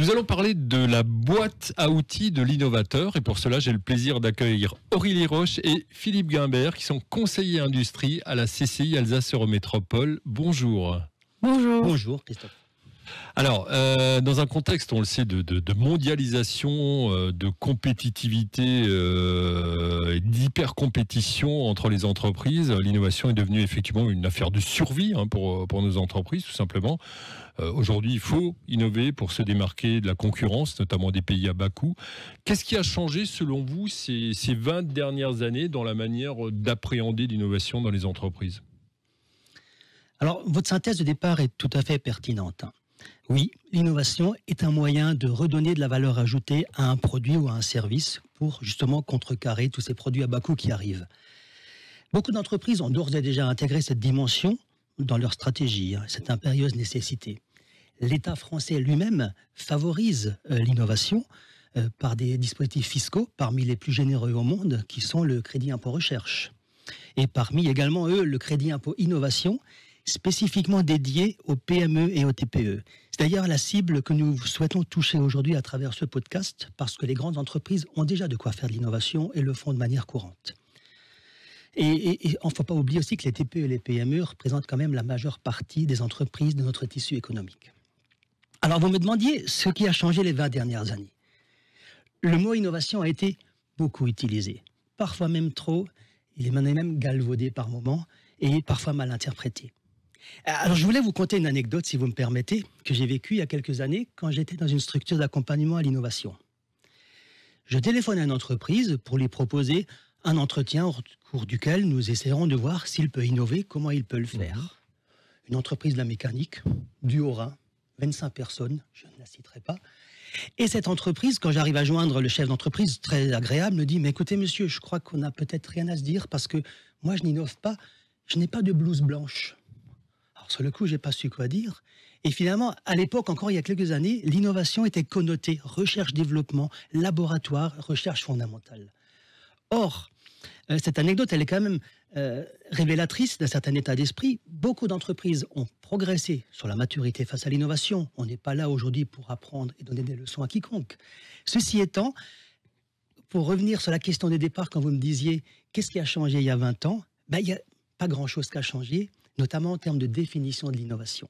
Nous allons parler de la boîte à outils de l'innovateur et pour cela j'ai le plaisir d'accueillir Aurélie Roche et Philippe Guimbert qui sont conseillers industrie à la CCI Alsace Eurométropole. Bonjour. Bonjour. Bonjour Christophe. Alors, dans un contexte, on le sait, de mondialisation, de compétitivité, d'hyper-compétition entre les entreprises, l'innovation est devenue effectivement une affaire de survie pour nos entreprises, tout simplement. Aujourd'hui, il faut innover pour se démarquer de la concurrence, notamment des pays à bas coût. Qu'est-ce qui a changé, selon vous, ces 20 dernières années dans la manière d'appréhender l'innovation dans les entreprises ? Alors, votre synthèse de départ est tout à fait pertinente. Oui, l'innovation est un moyen de redonner de la valeur ajoutée à un produit ou à un service pour justement contrecarrer tous ces produits à bas coût qui arrivent. Beaucoup d'entreprises ont d'ores et déjà intégré cette dimension dans leur stratégie. C'est une impérieuse nécessité. L'État français lui-même favorise l'innovation par des dispositifs fiscaux parmi les plus généreux au monde, qui sont le crédit impôt recherche. Et parmi également, le crédit impôt innovation, spécifiquement dédié aux PME et aux TPE. C'est d'ailleurs la cible que nous souhaitons toucher aujourd'hui à travers ce podcast, parce que les grandes entreprises ont déjà de quoi faire de l'innovation et le font de manière courante. Et il ne faut pas oublier aussi que les TPE et les PME représentent quand même la majeure partie des entreprises de notre tissu économique. Alors vous me demandiez ce qui a changé les 20 dernières années. Le mot innovation a été beaucoup utilisé, parfois même trop, il est même galvaudé par moments et parfois mal interprété. Alors, je voulais vous conter une anecdote, si vous me permettez, que j'ai vécue il y a quelques années quand j'étais dans une structure d'accompagnement à l'innovation. Je téléphone à une entreprise pour lui proposer un entretien au cours duquel nous essaierons de voir s'il peut innover, comment il peut le faire. Une entreprise de la mécanique, du Haut-Rhin, 25 personnes, je ne la citerai pas. Et cette entreprise, quand j'arrive à joindre le chef d'entreprise, très agréable, me dit « Mais écoutez, monsieur, je crois qu'on n'a peut-être rien à se dire parce que moi, je n'innove pas, je n'ai pas de blouse blanche. » Alors, sur le coup, je n'ai pas su quoi dire. Et finalement, à l'époque, encore il y a quelques années, l'innovation était connotée recherche-développement, laboratoire, recherche fondamentale. Or, cette anecdote, elle est quand même révélatrice d'un certain état d'esprit. Beaucoup d'entreprises ont progressé sur la maturité face à l'innovation. On n'est pas là aujourd'hui pour apprendre et donner des leçons à quiconque. Ceci étant, pour revenir sur la question des départs, quand vous me disiez qu'est-ce qui a changé il y a 20 ans, il n'y a pas grand-chose qui a changé, notamment en termes de définition de l'innovation.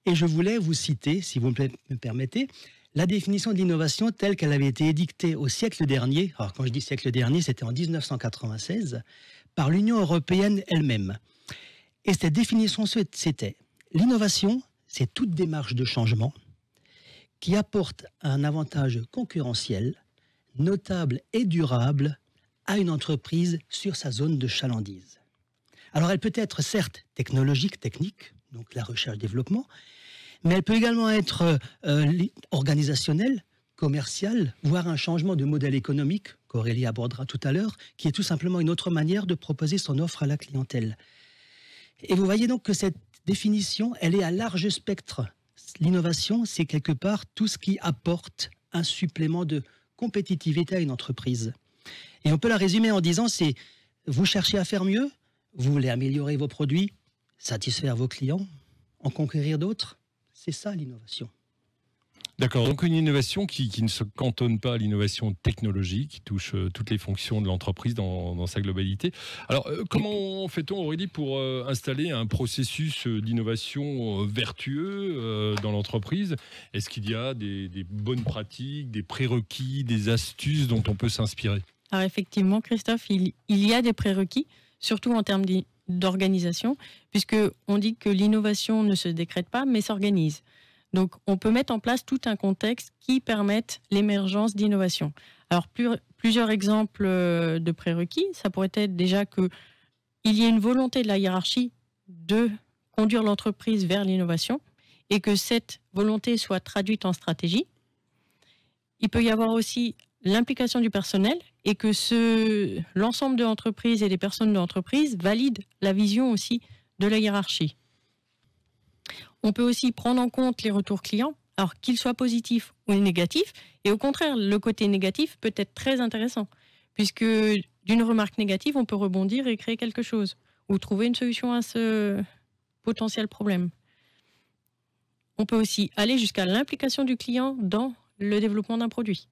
Et je voulais vous citer, si vous me permettez, la définition de l'innovation telle qu'elle avait été édictée au siècle dernier, alors quand je dis siècle dernier, c'était en 1996, par l'Union européenne elle-même. Et cette définition, c'était « L'innovation, c'est toute démarche de changement qui apporte un avantage concurrentiel, notable et durable à une entreprise sur sa zone de chalandise. » Alors elle peut être certes technologique, technique, donc la recherche-développement, mais elle peut également être organisationnelle, commerciale, voire un changement de modèle économique, qu'Aurélie abordera tout à l'heure, qui est tout simplement une autre manière de proposer son offre à la clientèle. Et vous voyez donc que cette définition, elle est à large spectre. L'innovation, c'est quelque part tout ce qui apporte un supplément de compétitivité à une entreprise. Et on peut la résumer en disant, c'est vous cherchez à faire mieux, vous voulez améliorer vos produits, satisfaire vos clients, en conquérir d'autres. C'est ça l'innovation. D'accord, donc une innovation qui ne se cantonne pas à l'innovation technologique, qui touche toutes les fonctions de l'entreprise dans sa globalité. Alors, comment fait-on, Aurélie, pour installer un processus d'innovation vertueux dans l'entreprise ? Est-ce qu'il y a des bonnes pratiques, des prérequis, des astuces dont on peut s'inspirer ? Alors effectivement, Christophe, il y a des prérequis, surtout en termes d'organisation, puisqu'on dit que l'innovation ne se décrète pas, mais s'organise. Donc, on peut mettre en place tout un contexte qui permette l'émergence d'innovation. Alors, plusieurs exemples de prérequis, ça pourrait être déjà qu'il y ait une volonté de la hiérarchie de conduire l'entreprise vers l'innovation et que cette volonté soit traduite en stratégie. Il peut y avoir aussi l'implication du personnel et que l'ensemble de l'entreprise et des personnes de l'entreprise valident la vision aussi de la hiérarchie. On peut aussi prendre en compte les retours clients, alors qu'ils soient positifs ou négatifs, et au contraire, le côté négatif peut être très intéressant, puisque d'une remarque négative, on peut rebondir et créer quelque chose, ou trouver une solution à ce potentiel problème. on peut aussi aller jusqu'à l'implication du client dans le développement d'un produit.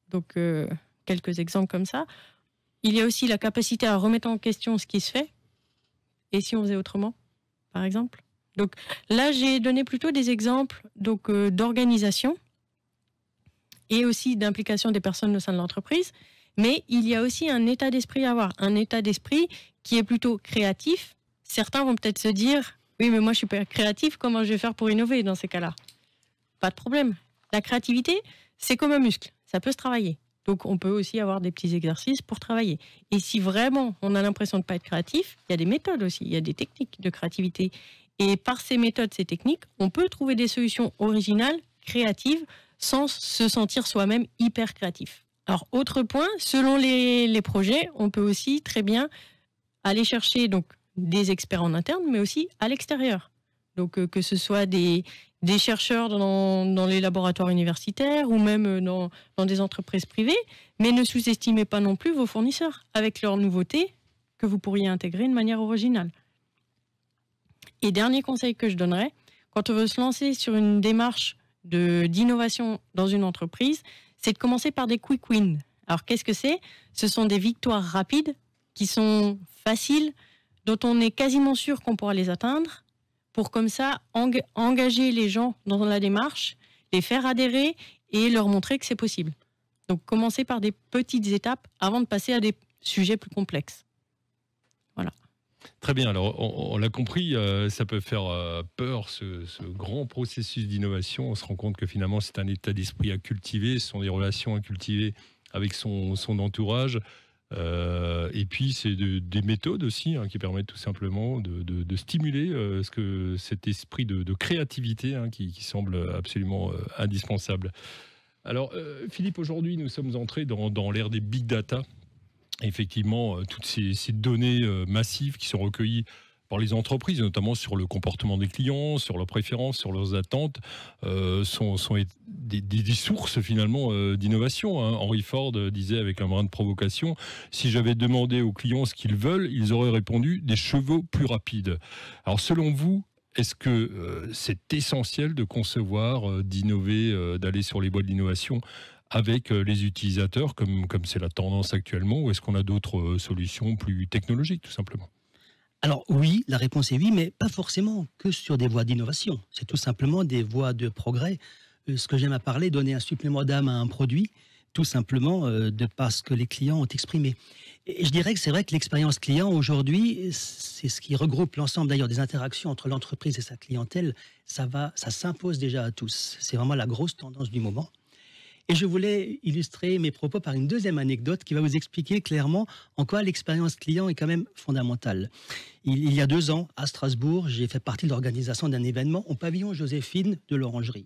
Donc, quelques exemples comme ça. Il y a aussi la capacité à remettre en question ce qui se fait. Et si on faisait autrement, par exemple? Donc là, j'ai donné plutôt des exemples d'organisation et aussi d'implication des personnes au sein de l'entreprise. Mais il y a aussi un état d'esprit à avoir. Un état d'esprit qui est plutôt créatif. Certains vont peut-être se dire, oui, mais moi, je suis pas créatif, comment je vais faire pour innover dans ces cas-là? Pas de problème. La créativité, c'est comme un muscle. Ça peut se travailler. Donc, on peut aussi avoir des petits exercices pour travailler. Et si vraiment on a l'impression de ne pas être créatif, il y a des méthodes aussi, il y a des techniques de créativité. Et par ces méthodes, ces techniques, on peut trouver des solutions originales, créatives, sans se sentir soi-même hyper créatif. Alors, autre point, selon les projets, on peut aussi très bien aller chercher donc, des experts en interne, mais aussi à l'extérieur. Donc, que ce soit des chercheurs dans les laboratoires universitaires ou même dans des entreprises privées, mais ne sous-estimez pas non plus vos fournisseurs avec leurs nouveautés que vous pourriez intégrer de manière originale. Et dernier conseil que je donnerais, quand on veut se lancer sur une démarche d'innovation dans une entreprise, c'est de commencer par des quick wins. Alors qu'est-ce que c'est? Ce sont des victoires rapides qui sont faciles, dont on est quasiment sûr qu'on pourra les atteindre, pour comme ça engager les gens dans la démarche, les faire adhérer et leur montrer que c'est possible. Donc commencer par des petites étapes avant de passer à des sujets plus complexes. Voilà. Très bien, alors on l'a compris, ça peut faire peur ce grand processus d'innovation. On se rend compte que finalement c'est un état d'esprit à cultiver, ce sont des relations à cultiver avec son entourage. Et puis c'est des méthodes aussi qui permettent tout simplement de stimuler cet esprit de créativité qui semble absolument indispensable. Alors Philippe, aujourd'hui nous sommes entrés dans l'ère des big data. Effectivement, toutes ces données massives qui sont recueillies par les entreprises, notamment sur le comportement des clients, sur leurs préférences, sur leurs attentes, sont des sources finalement d'innovation. Henry Ford disait avec un brin de provocation, si j'avais demandé aux clients ce qu'ils veulent, ils auraient répondu des chevaux plus rapides. Alors selon vous, est-ce que c'est essentiel de concevoir, d'innover, d'aller sur les voies de l'innovation avec les utilisateurs, comme c'est la tendance actuellement, ou est-ce qu'on a d'autres solutions plus technologiques, tout simplement? Alors oui, la réponse est oui, mais pas forcément que sur des voies d'innovation. C'est tout simplement des voies de progrès. Ce que j'aime à parler, donner un supplément d'âme à un produit, tout simplement de par ce que les clients ont exprimé. Et je dirais que c'est vrai que l'expérience client aujourd'hui, c'est ce qui regroupe l'ensemble d'ailleurs des interactions entre l'entreprise et sa clientèle. Ça s'impose déjà à tous. C'est vraiment la grosse tendance du moment. Et je voulais illustrer mes propos par une deuxième anecdote qui va vous expliquer clairement en quoi l'expérience client est quand même fondamentale. Il y a 2 ans, à Strasbourg, j'ai fait partie de l'organisation d'un événement au pavillon Joséphine de l'Orangerie.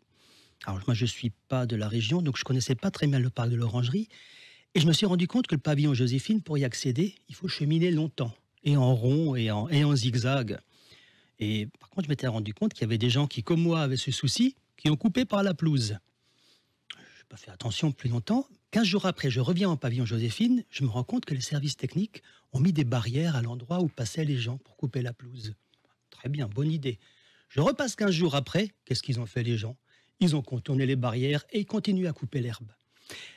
Alors moi, je ne suis pas de la région, donc je ne connaissais pas très bien le parc de l'Orangerie. Et je me suis rendu compte que le pavillon Joséphine, pour y accéder, il faut cheminer longtemps, et en rond, et en zigzag. Et par contre, je m'étais rendu compte qu'il y avait des gens qui, comme moi, avaient ce souci, qui ont coupé par la pelouse. Pas fait attention plus longtemps. 15 jours après, je reviens en pavillon Joséphine, je me rends compte que les services techniques ont mis des barrières à l'endroit où passaient les gens pour couper la pelouse. Très bien, bonne idée. Je repasse 15 jours après, qu'est-ce qu'ils ont fait les gens? Ils ont contourné les barrières et ils continuent à couper l'herbe.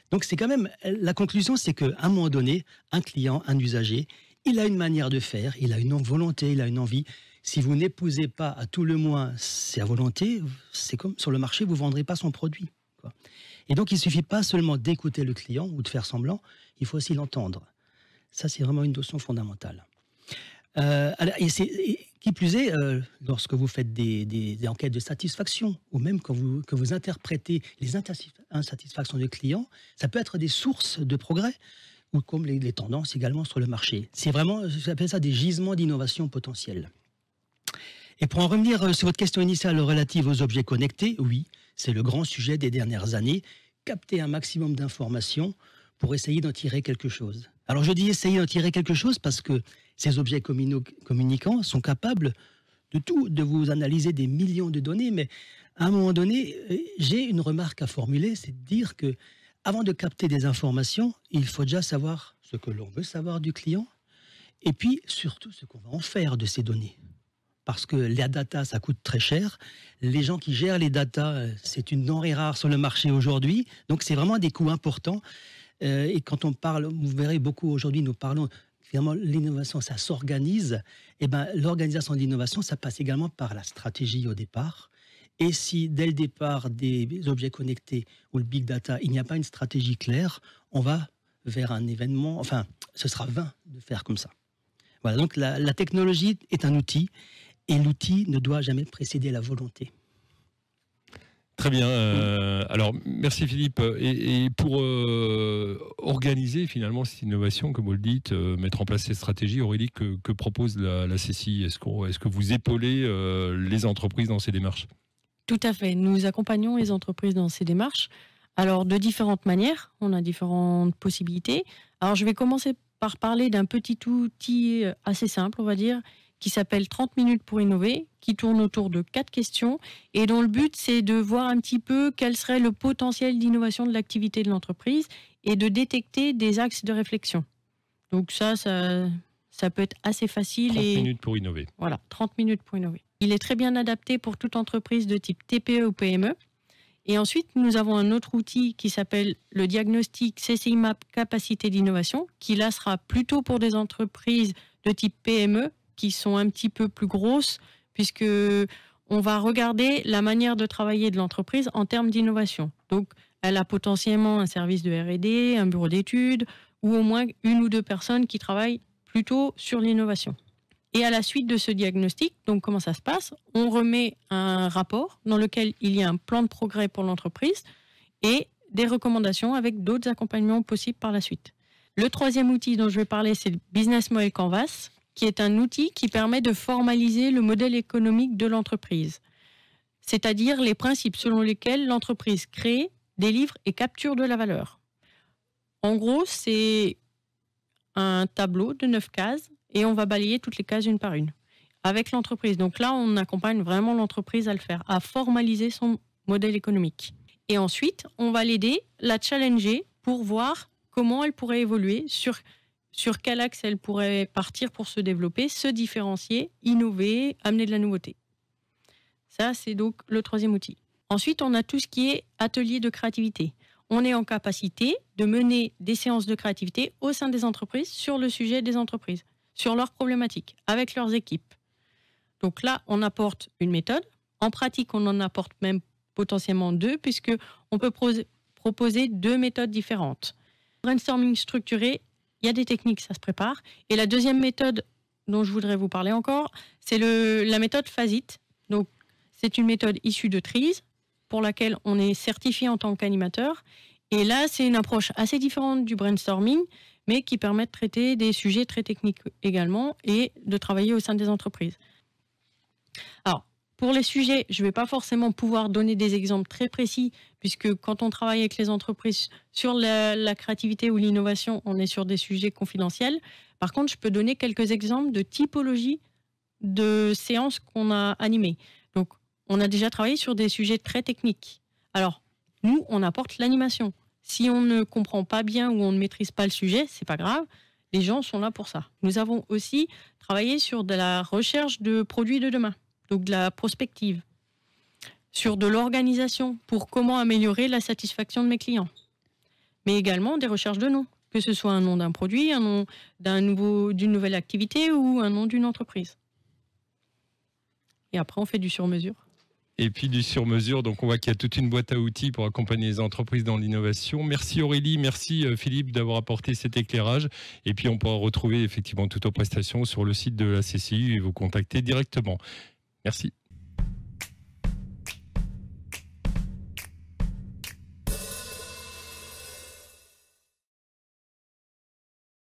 Donc c'est quand même, la conclusion, c'est qu'à un moment donné, un client, un usager, il a une manière de faire, il a une volonté, il a une envie. Si vous n'épousez pas à tout le moins sa volonté, c'est comme sur le marché, vous ne vendrez pas son produit, quoi. Et donc, il ne suffit pas seulement d'écouter le client ou de faire semblant, il faut aussi l'entendre. Ça, c'est vraiment une notion fondamentale. Qui plus est, lorsque vous faites des enquêtes de satisfaction, ou même que vous interprétez les insatisfactions des clients, ça peut être des sources de progrès, ou comme les tendances également sur le marché. C'est vraiment, j'appelle ça des gisements d'innovation potentielle. Et pour en revenir sur votre question initiale relative aux objets connectés, oui, c'est le grand sujet des dernières années, capter un maximum d'informations pour essayer d'en tirer quelque chose. Alors je dis essayer d'en tirer quelque chose parce que ces objets communicants sont capables de vous analyser des millions de données, mais à un moment donné, j'ai une remarque à formuler, c'est de dire que avant de capter des informations, il faut déjà savoir ce que l'on veut savoir du client, et puis surtout ce qu'on va en faire de ces données. parce que la data, ça coûte très cher. Les gens qui gèrent les data, c'est une denrée rare sur le marché aujourd'hui. Donc, c'est vraiment des coûts importants. Et quand on parle, vous verrez beaucoup aujourd'hui, nous parlons, finalement, l'innovation, ça s'organise. Et ben, l'organisation de l'innovation, ça passe également par la stratégie au départ. Et si, dès le départ des objets connectés ou le big data, il n'y a pas une stratégie claire, on va vers un événement, enfin, ce sera vain de faire comme ça. Voilà, donc la technologie est un outil. Et l'outil ne doit jamais précéder la volonté. Très bien. Alors, merci Philippe. Et pour organiser finalement cette innovation, comme vous le dites, mettre en place ces stratégies, Aurélie, que propose la CCI? Est-ce que vous épaulez les entreprises dans ces démarches? Tout à fait. Nous accompagnons les entreprises dans ces démarches. Alors, de différentes manières. On a différentes possibilités. Alors, je vais commencer par parler d'un petit outil assez simple, on va dire, qui s'appelle 30 minutes pour innover, qui tourne autour de 4 questions et dont le but, c'est de voir un petit peu quel serait le potentiel d'innovation de l'activité de l'entreprise et de détecter des axes de réflexion. Donc ça peut être assez facile. 30 minutes pour innover. Voilà, 30 minutes pour innover. Il est très bien adapté pour toute entreprise de type TPE ou PME. Et ensuite, nous avons un autre outil qui s'appelle le diagnostic CCI MAP capacité d'innovation, qui là sera plutôt pour des entreprises de type PME, qui sont un petit peu plus grosses, puisque on va regarder la manière de travailler de l'entreprise en termes d'innovation. Donc, elle a potentiellement un service de R&D, un bureau d'études, ou au moins 1 ou 2 personnes qui travaillent plutôt sur l'innovation. Et à la suite de ce diagnostic, donc comment ça se passe? On remet un rapport dans lequel il y a un plan de progrès pour l'entreprise et des recommandations avec d'autres accompagnements possibles par la suite. Le troisième outil dont je vais parler, c'est le Business Model Canvas, qui est un outil qui permet de formaliser le modèle économique de l'entreprise, c'est-à-dire les principes selon lesquels l'entreprise crée, délivre et capture de la valeur. En gros, c'est un tableau de 9 cases et on va balayer toutes les cases une par une avec l'entreprise. Donc là, on accompagne vraiment l'entreprise à le faire, à formaliser son modèle économique. Et ensuite, on va l'aider, la challenger pour voir comment elle pourrait évoluer, sur quel axe elle pourrait partir pour se développer, se différencier, innover, amener de la nouveauté. Ça, c'est donc le troisième outil. Ensuite, on a tout ce qui est atelier de créativité. On est en capacité de mener des séances de créativité au sein des entreprises sur le sujet des entreprises, sur leurs problématiques, avec leurs équipes. Donc là, on apporte une méthode. En pratique, on en apporte même potentiellement 2, puisqu'on peut proposer 2 méthodes différentes. Brainstorming structuré, il y a des techniques, ça se prépare. Et la deuxième méthode dont je voudrais vous parler encore, c'est la méthode FASIT. Donc, c'est une méthode issue de TRIZ, pour laquelle on est certifié en tant qu'animateur. Et là, c'est une approche assez différente du brainstorming, mais qui permet de traiter des sujets très techniques également et de travailler au sein des entreprises. Alors, pour les sujets, je ne vais pas forcément pouvoir donner des exemples très précis, puisque quand on travaille avec les entreprises sur la créativité ou l'innovation, on est sur des sujets confidentiels. Par contre, je peux donner quelques exemples de typologie de séances qu'on a animées. Donc, on a déjà travaillé sur des sujets très techniques. Alors, nous, on apporte l'animation. Si on ne comprend pas bien ou on ne maîtrise pas le sujet, c'est pas grave. Les gens sont là pour ça. Nous avons aussi travaillé sur de la recherche de produits de demain, donc de la prospective, sur de l'organisation pour comment améliorer la satisfaction de mes clients, mais également des recherches de noms, que ce soit un nom d'un produit, un nom d'une nouvelle activité ou un nom d'une entreprise. Et après, on fait du sur-mesure. Et puis du sur-mesure, donc on voit qu'il y a toute une boîte à outils pour accompagner les entreprises dans l'innovation. Merci Aurélie, merci Philippe d'avoir apporté cet éclairage. Et puis on pourra retrouver effectivement toutes vos prestations sur le site de la CCI et vous contacter directement. Merci.